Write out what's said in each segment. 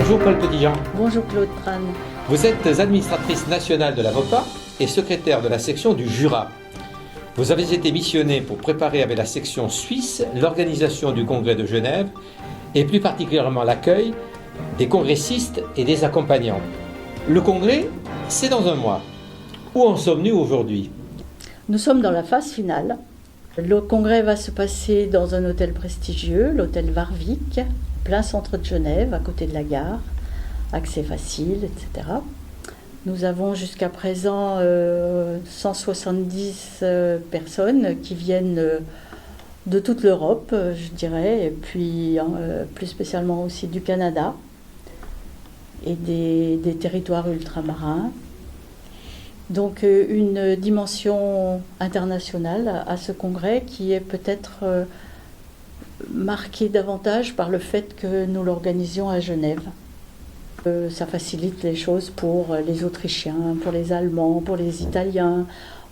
Bonjour Paul Petitjean. Bonjour Claude Tran. Vous êtes administratrice nationale de la MOPA et secrétaire de la section du Jura. Vous avez été missionnée pour préparer avec la section suisse l'organisation du congrès de Genève et plus particulièrement l'accueil des congressistes et des accompagnants. Le congrès, c'est dans un mois. Où en sommes-nous aujourd'hui? Nous sommes dans la phase finale. Le congrès va se passer dans un hôtel prestigieux, l'hôtel Warwick, plein centre de Genève, à côté de la gare, accès facile, etc. Nous avons jusqu'à présent 170 personnes qui viennent de toute l'Europe, je dirais, et puis plus spécialement aussi du Canada et des territoires ultramarins. Donc une dimension internationale à ce congrès qui est peut-être marquée davantage par le fait que nous l'organisions à Genève. Ça facilite les choses pour les Autrichiens, pour les Allemands, pour les Italiens,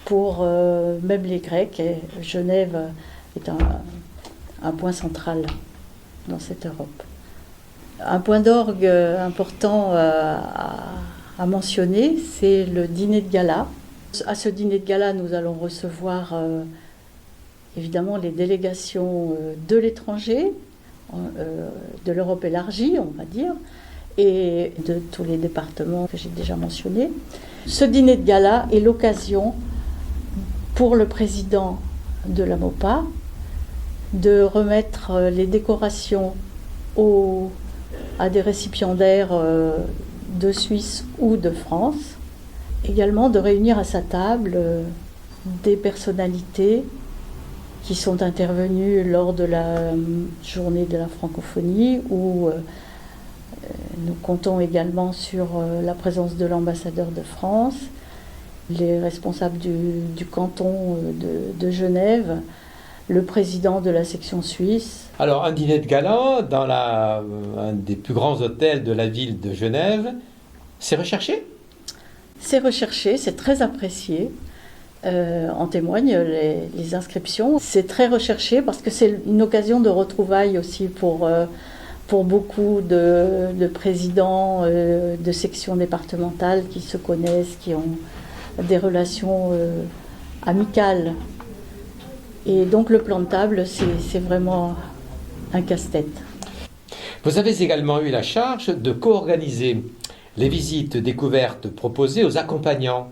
pour même les Grecs. Et Genève est un point central dans cette Europe. Un point d'orgue important à mentionner, c'est le dîner de gala. À ce dîner de gala, nous allons recevoir évidemment les délégations de l'étranger, de l'Europe élargie, on va dire, et de tous les départements que j'ai déjà mentionnés. Ce dîner de gala est l'occasion pour le président de la MOPA de remettre les décorations à des récipiendaires de Suisse ou de France, également de réunir à sa table des personnalités qui sont intervenues lors de la journée de la francophonie, où nous comptons également sur la présence de l'ambassadeur de France, les responsables du canton de Genève, le président de la section suisse. Alors, un dîner de gala dans un des plus grands hôtels de la ville de Genève, c'est recherché? C'est recherché, c'est très apprécié. En témoignent les inscriptions. C'est très recherché parce que c'est une occasion de retrouvailles aussi pour beaucoup de présidents de sections départementales qui se connaissent, qui ont des relations amicales. Et donc le plan de table, c'est vraiment un casse-tête. Vous avez également eu la charge de co-organiser les visites découvertes proposées aux accompagnants.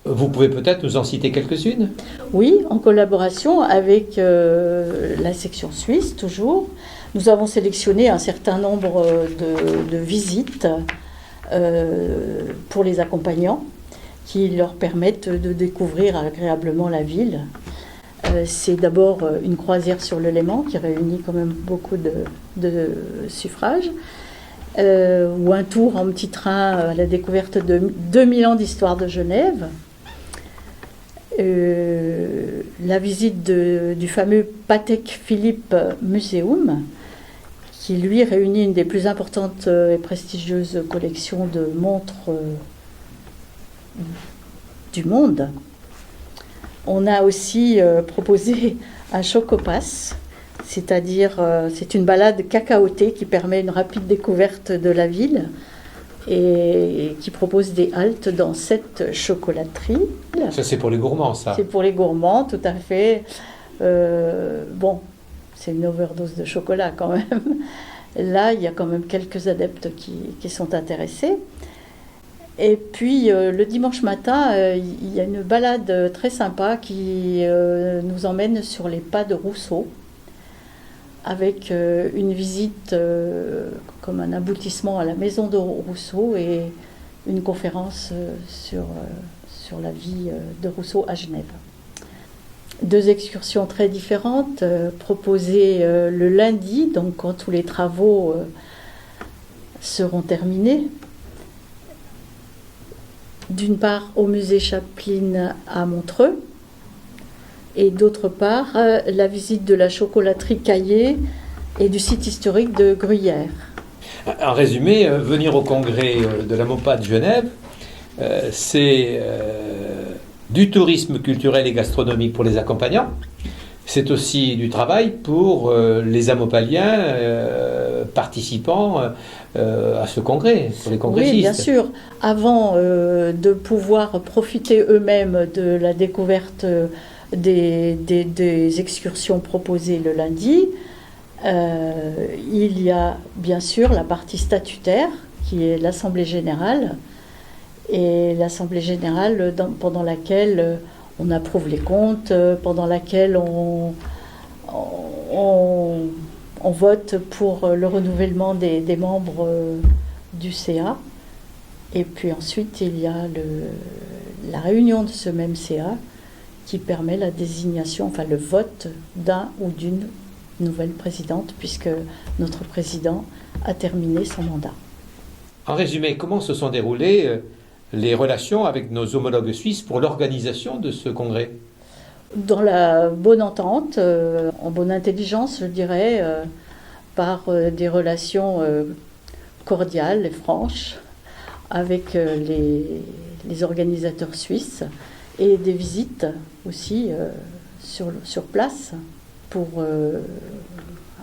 Vous pouvez peut-être nous en citer quelques-unes? Oui, en collaboration avec la section suisse, toujours. Nous avons sélectionné un certain nombre de visites pour les accompagnants qui leur permettent de découvrir agréablement la ville. C'est d'abord une croisière sur le Léman qui réunit quand même beaucoup de suffrages, ou un tour en petit train à la découverte de 2000 ans d'histoire de Genève, la visite du fameux Patek Philippe Museum, qui lui réunit une des plus importantes et prestigieuses collections de montres du monde. On a aussi proposé un chocopass, c'est-à-dire c'est une balade cacaotée qui permet une rapide découverte de la ville et qui propose des haltes dans 7 chocolateries. Ça, c'est pour les gourmands, ça. C'est pour les gourmands, tout à fait. Bon, c'est une overdose de chocolat quand même. Là, il y a quand même quelques adeptes qui sont intéressés. Et puis, le dimanche matin, il y a une balade très sympa qui nous emmène sur les pas de Rousseau, avec une visite comme un aboutissement à la maison de Rousseau et une conférence sur la vie de Rousseau à Genève. 2 excursions très différentes proposées le lundi, donc quand tous les travaux seront terminés. D'une part au musée Chaplin à Montreux, et d'autre part la visite de la chocolaterie Caillé et du site historique de Gruyère. En résumé, venir au congrès de la MOPA de Genève, c'est du tourisme culturel et gastronomique pour les accompagnants, c'est aussi du travail pour les amopaliens participants à ce congrès, pour les congressistes. Oui, bien sûr. Avant de pouvoir profiter eux-mêmes de la découverte des excursions proposées le lundi, il y a bien sûr la partie statutaire, qui est l'Assemblée générale, et l'Assemblée générale pendant laquelle on approuve les comptes, pendant laquelle on vote pour le renouvellement des membres du CA. Et puis ensuite, il y a la réunion de ce même CA qui permet la désignation, enfin le vote d'un ou d'une nouvelle présidente, puisque notre président a terminé son mandat. En résumé, comment se sont déroulées les relations avec nos homologues suisses pour l'organisation de ce congrès? Dans la bonne entente, en bonne intelligence, je dirais, par des relations cordiales et franches avec les organisateurs suisses et des visites aussi sur place pour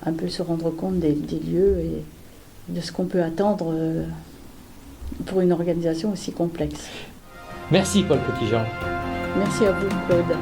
un peu se rendre compte des lieux et de ce qu'on peut attendre pour une organisation aussi complexe. Merci Paul Petitjean. Merci à vous, Claude.